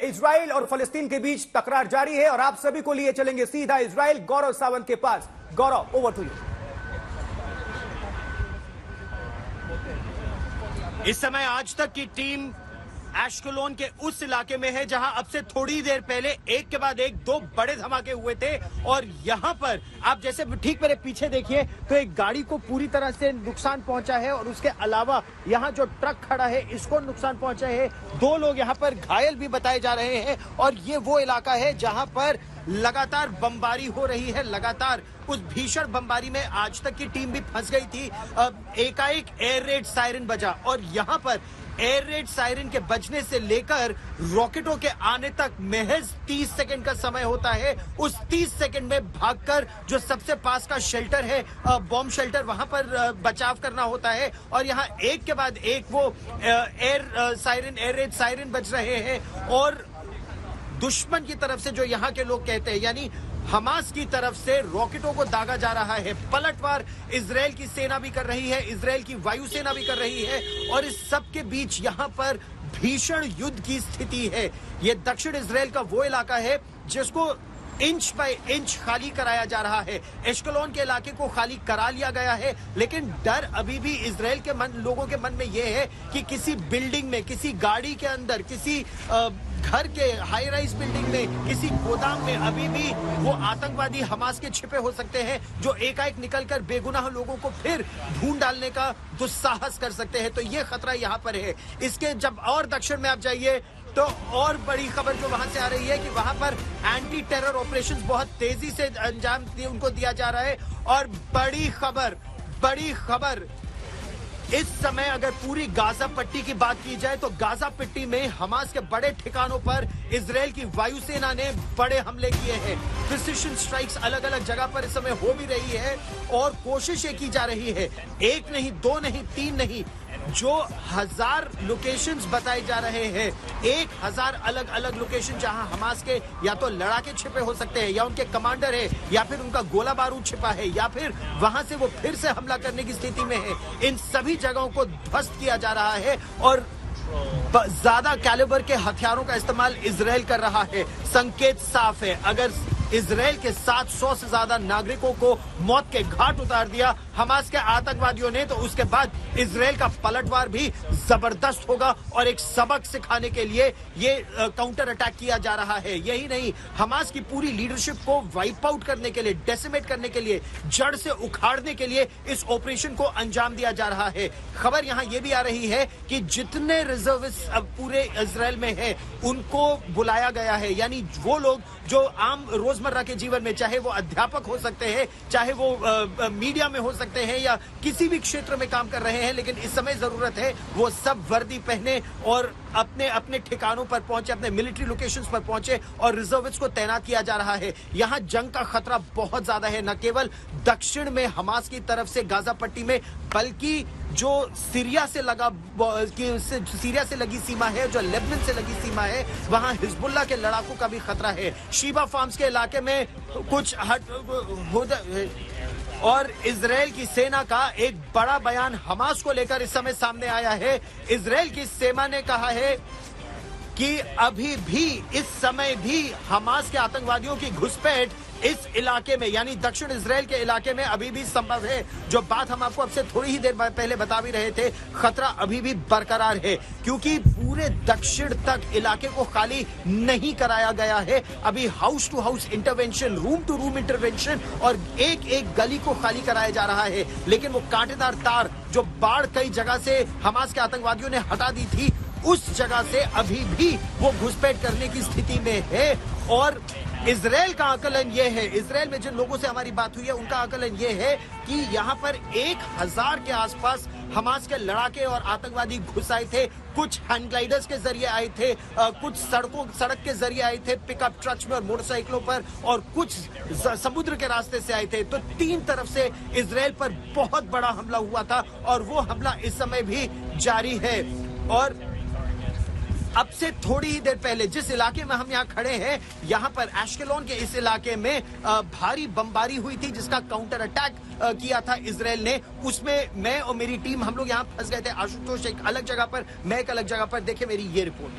Israel और फलस्तीन के बीच तकरार जारी है और आप सभी को लिए चलेंगे सीधा इजराइल गौरव सावंत के पास। गौरव, ओवर टू यू। इस समय आज तक की टीम एशकेलोन के उस इलाके में है जहां अब से थोड़ी देर पहले एक के बाद एक दो बड़े धमाके हुए थे और यहां पर आप जैसे ठीक मेरे पीछे देखिए तो एक गाड़ी को पूरी तरह से नुकसान पहुंचा है और उसके अलावा यहां जो ट्रक खड़ा है इसको नुकसान पहुंचा है। दो लोग यहां पर घायल भी बताए जा रहे हैं और ये वो इलाका है जहां पर लगातार बमबारी हो रही है। लगातार उस भीषण बमबारी में आज तक की टीम भी फंस गई थी। एकाएक एयर रेड सायरन बजा और यहां पर एयर रेड सायरन के बजने से लेकर रॉकेटों के आने तक महज 30 सेकंड का समय होता है। उस 30 सेकंड में भागकर जो सबसे पास का शेल्टर है बॉम्ब शेल्टर वहां पर बचाव करना होता है और यहां एक के बाद एक वो एयर रेड सायरन बज रहे हैं और दुश्मन की तरफ से जो यहां के लोग कहते हैं यानी हमास की तरफ से रॉकेटों को दागा जा रहा है। पलटवार इजराइल की सेना भी कर रही है, इजराइल की वायुसेना भी कर रही है और इस सब के बीच यहां पर भीषण युद्ध की स्थिति है। यह दक्षिण इजराइल का वो इलाका है जिसको इंच बाय इंच खाली कराया जा रहा है। एशकेलोन के इलाके को खाली करा लिया गया है लेकिन डर अभी भी इजराइल के लोगों के मन में यह है कि किसी बिल्डिंग में, किसी गाड़ी के अंदर, किसी घर के हाई राइज बिल्डिंग में, किसी गोदाम में अभी भी वो आतंकवादी हमास के छिपे हो सकते हैं जो एकाएक निकलकर बेगुनाह लोगों को फिर ढूंढ डालने का दुस्साहस कर सकते हैं। तो ये खतरा यहाँ पर है। इसके जब और दक्षिण में आप जाइए तो और बड़ी खबर जो वहां से आ रही है कि वहां पर एंटी टेरर ऑपरेशंस बहुत तेजी से अंजाम उनको दिया जा रहा है और बड़ी खबर इस समय अगर पूरी गाजा पट्टी की बात की जाए तो गाजा पट्टी में हमास के बड़े ठिकानों पर इजराइल की वायुसेना ने बड़े हमले किए हैं। प्रिसिशन स्ट्राइक्स अलग अलग जगह पर इस समय हो भी रही है और कोशिशें की जा रही है। एक नहीं, दो नहीं, तीन नहीं, जो 1000 लोकेशंस बताए जा रहे हैं, 1000 अलग अलग लोकेशन जहां हमास के या तो लड़ाके छिपे हो सकते हैं या उनके कमांडर है या फिर उनका गोला बारूद छिपा है या फिर वहां से वो फिर से हमला करने की स्थिति में है। इन सभी जगहों को ध्वस्त किया जा रहा है और ज्यादा कैलिबर के हथियारों का इस्तेमाल इजराइल कर रहा है। संकेत साफ है, अगर इजराइल के 700 से ज्यादा नागरिकों को मौत के घाट उतार दिया हमास के आतंकवादियों ने तो उसके बाद इजराइल का पलटवार भी जबरदस्त होगा और एक सबक सिखाने के लिए ये काउंटर अटैक किया जा रहा है। यही नहीं, हमास की पूरी लीडरशिप को वाइप आउट करने के लिए, डेसिमेट करने के लिए, जड़ से उखाड़ने के लिए इस ऑपरेशन को अंजाम दिया जा रहा है। खबर यहां यह भी आ रही है कि जितने रिजर्विस्ट अब पूरे इजराइल में है उनको बुलाया गया है, यानी वो लोग जो आम रोजमर्रा के जीवन में, चाहे वो अध्यापक हो सकते हैं, चाहे वो मीडिया में हो सकते हैं या किसी भी क्षेत्र में काम कर रहे हैं, लेकिन इस समय जरूरत है वो सब वर्दी पहने और अपने अपने ठिकानों पर पहुंचे, अपने मिलिट्री लोकेशंस पर पहुंचे और रिजर्विस्ट को तैनात किया जा रहा है। यहां जंग का खतरा बहुत ज्यादा है, न केवल दक्षिण में हमास की तरफ से गाजा पट्टी में, बल्कि जो सीरिया से लगी सीमा है, जो लेबनान से लगी सीमा है, वहां हिजबुल्लाह के लड़ाकों का भी खतरा है। शीबा फार्म्स के इलाके में कुछ और इजराइल की सेना का एक बड़ा बयान हमास को लेकर इस समय सामने आया है। इजराइल की सेना ने कहा है कि अभी भी, इस समय भी हमास के आतंकवादियों की घुसपैठ इस इलाके में यानी दक्षिण इजराइल के इलाके में अभी भी संभव है। जो बात हम आपको अब से थोड़ी ही देर पहले बता भी रहे थे, खतरा अभी भी बरकरार है क्योंकि पूरे दक्षिण तक इलाके को खाली नहीं कराया गया है। अभी house to house intervention, room to room intervention और एक एक गली को खाली कराया जा रहा है। लेकिन वो कांटेदार तार जो बाढ़ कई जगह से हमास के आतंकवादियों ने हटा दी थी, उस जगह से अभी भी वो घुसपैठ करने की स्थिति में है। और इजराइल का आकलन यह है, इजराइल में जिन लोगों से हमारी बात हुई है उनका आकलन यह है कि यहाँ पर 1000 के आसपास हमास के लड़ाके और आतंकवादी घुस आए थे। कुछ हैंड ग्लाइडर्स के जरिए आए थे, कुछ सड़क के जरिए आए थे, पिकअप ट्रक्स में और मोटरसाइकिलों पर, और कुछ समुद्र के रास्ते से आए थे। तो 3 तरफ से इजराइल पर बहुत बड़ा हमला हुआ था और वो हमला इस समय भी जारी है। और अब से थोड़ी ही देर पहले जिस इलाके में हम यहाँ खड़े हैं, यहाँ पर एशकेलोन के इस इलाके में भारी बमबारी हुई थी जिसका काउंटर अटैक किया था इजराइल ने। उसमें मैं और मेरी टीम, हम लोग यहाँ फंस गए थे। आशुतोष एक अलग जगह पर, मैं एक अलग जगह पर। देखिए मेरी ये रिपोर्ट।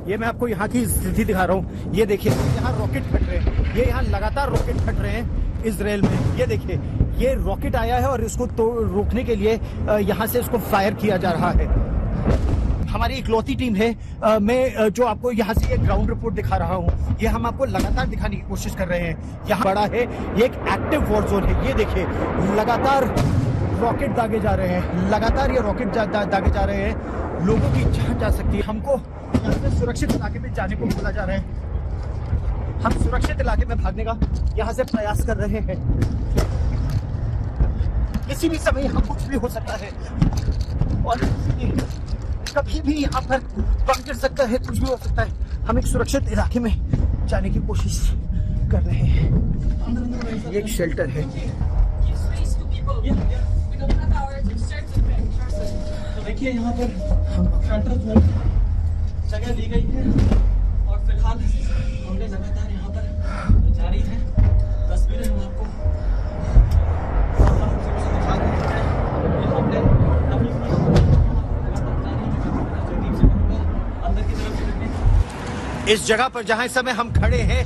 ये मैं आपको यहाँ की स्थिति दिखा रहा हूँ। ये देखिए यहाँ रॉकेट फट रहे हैं, ये यहाँ लगातार रॉकेट फट रहे हैं इजराइल में। ये देखिए ये रॉकेट आया है और इसको रोकने के लिए यहाँ से इसको फायर किया जा रहा है। हमारी इकलौती टीम है, मैं जो आपको यहाँ से ये ग्राउंड रिपोर्ट दिखा रहा हूँ, ये हम आपको लगातार दिखाने की कोशिश कर रहे हैं। यहाँ बड़ा है, ये एक एक्टिव वॉर जोन है। ये देखिए लगातार रॉकेट दागे जा रहे हैं, लगातार ये रॉकेट दागे जा रहे हैं। लोगों की जान जा सकती है। हमको यहाँ से सुरक्षित इलाके में जाने को बोला जा रहा है। हम सुरक्षित इलाके में भागने का यहाँ से प्रयास कर रहे हैं। किसी भी समय यहाँ कुछ भी हो सकता है और कभी भी यहाँ पर बम गिर सकता है, कुछ भी हो सकता है। हम एक सुरक्षित इलाके में जाने की कोशिश कर रहे हैं। ये एक शेल्टर है। तो देखिए यहाँ पर शेल्टर जगह दी गई है और फिलहाल हमने लगातार यहाँ पर जारी है तस्वीरें हम आपको दिखा रहे हैं। हमने अभी अंदर की तरफ से इस जगह पर जहां इस समय हम खड़े हैं,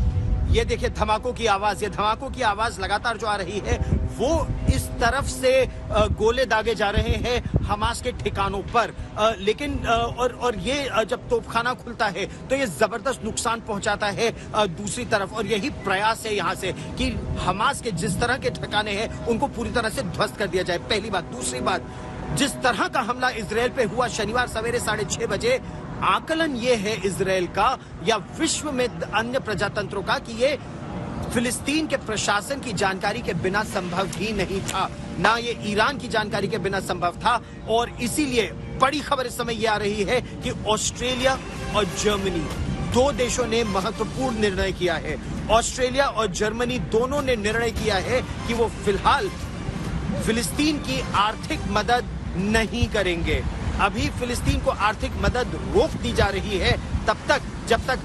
ये देखिए धमाकों की आवाज, ये धमाकों की आवाज लगातार जो आ रही है वो इस तरफ से गोले दागे जा रहे हैं हमास के ठिकानों पर। लेकिन और ये जब तोपखाना खुलता है तो ये जबरदस्त नुकसान पहुंचाता है दूसरी तरफ। और यही प्रयास है यहाँ से कि हमास के जिस तरह के ठिकाने हैं उनको पूरी तरह से ध्वस्त कर दिया जाए, पहली बात। दूसरी बात, जिस तरह का हमला इजराइल पे हुआ शनिवार सवेरे 6:30 बजे, आकलन ये है इजराइल का या विश्व में अन्य प्रजातंत्रों का कि ये फिलिस्तीन के प्रशासन की जानकारी के बिना संभव ही नहीं था, ना ये ईरान की जानकारी के बिना संभव था। और इसीलिए बड़ी खबर इस समय ये आ रही है कि ऑस्ट्रेलिया और जर्मनी, दो देशों ने महत्वपूर्ण निर्णय किया है। ऑस्ट्रेलिया और जर्मनी दोनों ने निर्णय किया है कि वो फिलहाल फिलिस्तीन की आर्थिक मदद नहीं करेंगे। अभी फिलिस्तीन को आर्थिक मदद रोक दी जा रही है तब तक जब तक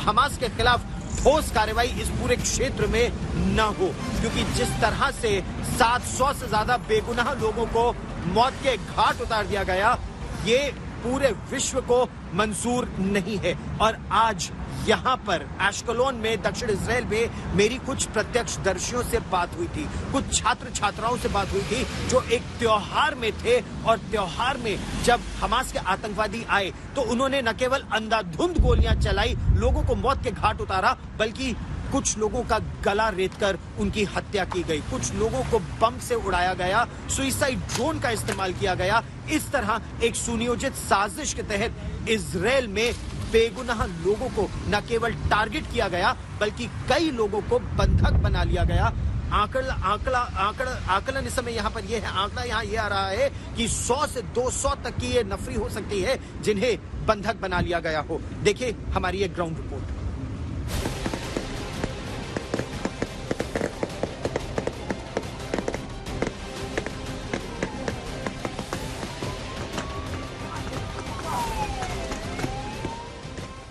हमास के खिलाफ ठोस कार्रवाई इस पूरे क्षेत्र में न हो, क्योंकि जिस तरह से 700 से ज्यादा बेगुनाह लोगों को मौत के घाट उतार दिया गया, ये पूरे विश्व को मंजूर नहीं है। और आज यहाँ पर एश्कलोन में दक्षिण इजराइल में मेरी कुछ प्रत्यक्षदर्शियों से बात हुई थी, कुछ छात्र छात्राओं से बात हुई थी जो एक त्योहार में थे। और त्योहार में जब हमास के आतंकवादी आए तो उन्होंने न केवल अंधाधुंध गोलियां चलाई, लोगों को मौत के घाट उतारा, बल्कि कुछ लोगों का गला रेतकर उनकी हत्या की गई, कुछ लोगों को बम से उड़ाया गया, सुइसाइड ड्रोन का इस्तेमाल किया गया। इस तरह एक सुनियोजित साजिश के तहत इजराइल में बेगुनाह लोगों को न केवल टारगेट किया गया बल्कि कई लोगों को बंधक बना लिया गया। आकलन इस समय यहाँ पर ये है, आंकड़ा यहाँ ये आ रहा है कि 100 से 200 तक की ये नफरी हो सकती है जिन्हें बंधक बना लिया गया हो। देखिए हमारी एक ग्राउंड रिपोर्ट।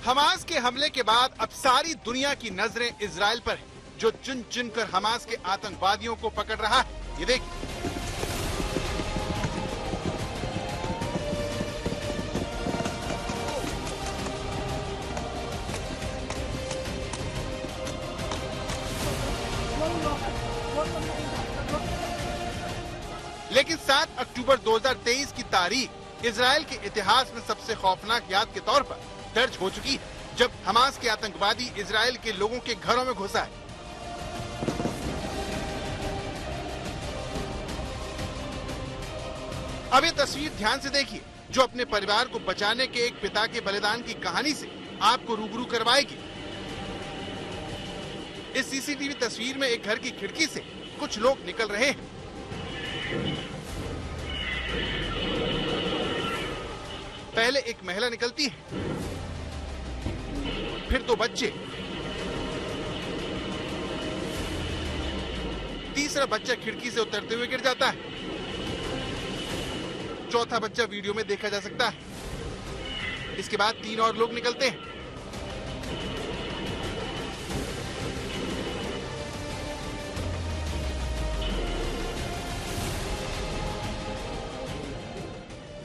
हमास के हमले के बाद अब सारी दुनिया की नजरें इजराइल पर है, जो चुन चुन कर हमास के आतंकवादियों को पकड़ रहा है। ये देखिए, लेकिन 7 अक्टूबर 2023 की तारीख इजराइल के इतिहास में सबसे खौफनाक याद के तौर पर दर्ज हो चुकी है, जब हमास के आतंकवादी इजराइल के लोगों के घरों में घुसा है। अब ये तस्वीर ध्यान से देखिए, जो अपने परिवार को बचाने के एक पिता के बलिदान की कहानी से आपको रूबरू करवाएगी। इस सीसीटीवी तस्वीर में एक घर की खिड़की से कुछ लोग निकल रहे हैं। पहले एक महिला निकलती है, फिर 2 बच्चे, तीसरा बच्चा खिड़की से उतरते हुए गिर जाता है, चौथा बच्चा वीडियो में देखा जा सकता है। इसके बाद 3 और लोग निकलते हैं।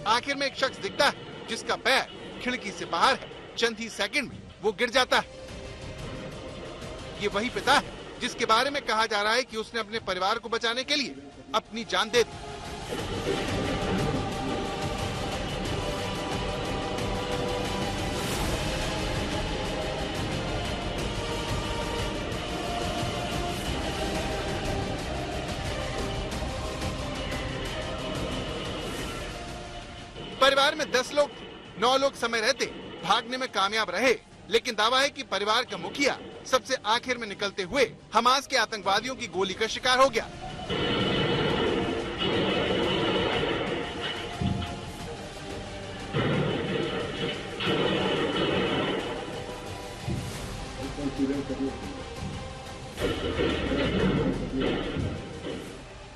आखिर में एक शख्स दिखता है जिसका पैर खिड़की से बाहर है। चंद ही सेकंड में वो गिर जाता है। ये वही पिता है जिसके बारे में कहा जा रहा है कि उसने अपने परिवार को बचाने के लिए अपनी जान दे दी। परिवार में 10 लोग थे, 9 लोग समय रहते भागने में कामयाब रहे, लेकिन दावा है कि परिवार का मुखिया सबसे आखिर में निकलते हुए हमास के आतंकवादियों की गोली का शिकार हो गया।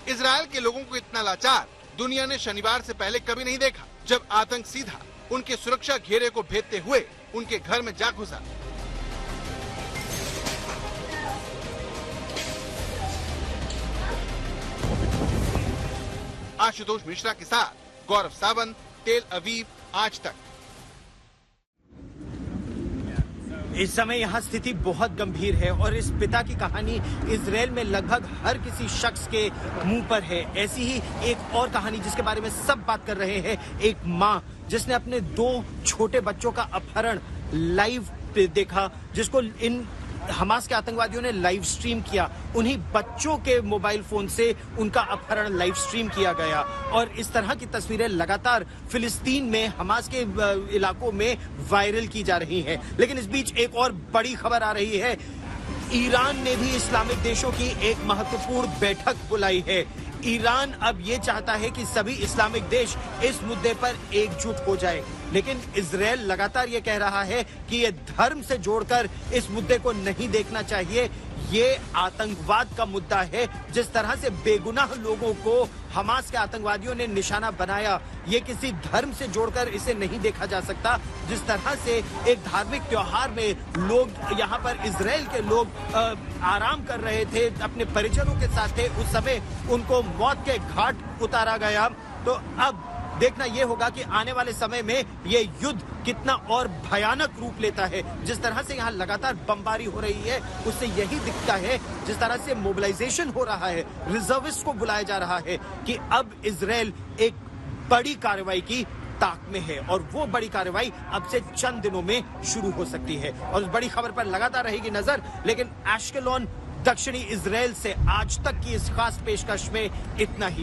इजरायल के लोगों को इतना लाचार दुनिया ने शनिवार से पहले कभी नहीं देखा, जब आतंक सीधा उनके सुरक्षा घेरे को भेदते हुए उनके घर में जा घुसा। आशुतोष मिश्रा के साथ गौरव सावंत, तेल अवीव, आज तक। इस समय यहाँ स्थिति बहुत गंभीर है और इस पिता की कहानी इजराइल में लगभग हर किसी शख्स के मुंह पर है। ऐसी ही एक और कहानी जिसके बारे में सब बात कर रहे हैं, एक माँ जिसने अपने 2 छोटे बच्चों का अपहरण लाइव देखा, जिसको इन हमास के आतंकवादियों ने लाइव स्ट्रीम किया। उन्हीं बच्चों के मोबाइल फोन से उनका अपहरण लाइव स्ट्रीम किया गया और इस तरह की तस्वीरें लगातार फिलिस्तीन में हमास के इलाकों में वायरल की जा रही हैं। लेकिन इस बीच एक और बड़ी खबर आ रही है। ईरान ने भी इस्लामिक देशों की एक महत्वपूर्ण बैठक बुलाई है। ईरान अब ये चाहता है कि सभी इस्लामिक देश इस मुद्दे पर एकजुट हो जाए, लेकिन इजरायल लगातार ये कह रहा है कि ये धर्म से जोड़कर इस मुद्दे को नहीं देखना चाहिए। ये आतंकवाद का मुद्दा है। जिस तरह से बेगुनाह लोगों को हमास के आतंकवादियों ने निशाना बनाया, ये किसी धर्म से जोड़कर इसे नहीं देखा जा सकता। जिस तरह से एक धार्मिक त्योहार में लोग यहाँ पर इजराइल के लोग आराम कर रहे थे, अपने परिजनों के साथ थे, उस समय उनको मौत के घाट उतारा गया। तो अब देखना यह होगा कि आने वाले समय में ये युद्ध कितना और भयानक रूप लेता है। जिस तरह से यहाँ लगातार बमबारी हो रही है, उससे यही दिखता है, जिस तरह से मोबिलाइजेशन हो रहा है, रिजर्विस्ट को बुलाया जा रहा है, कि अब इजराइल एक बड़ी कार्रवाई की ताक में है और वो बड़ी कार्रवाई अब से चंद दिनों में शुरू हो सकती है। और उस बड़ी खबर पर लगातार रहेगी नजर। लेकिन एश्केलोन दक्षिणी इजराइल से आज तक की इस खास पेशकश में इतना ही।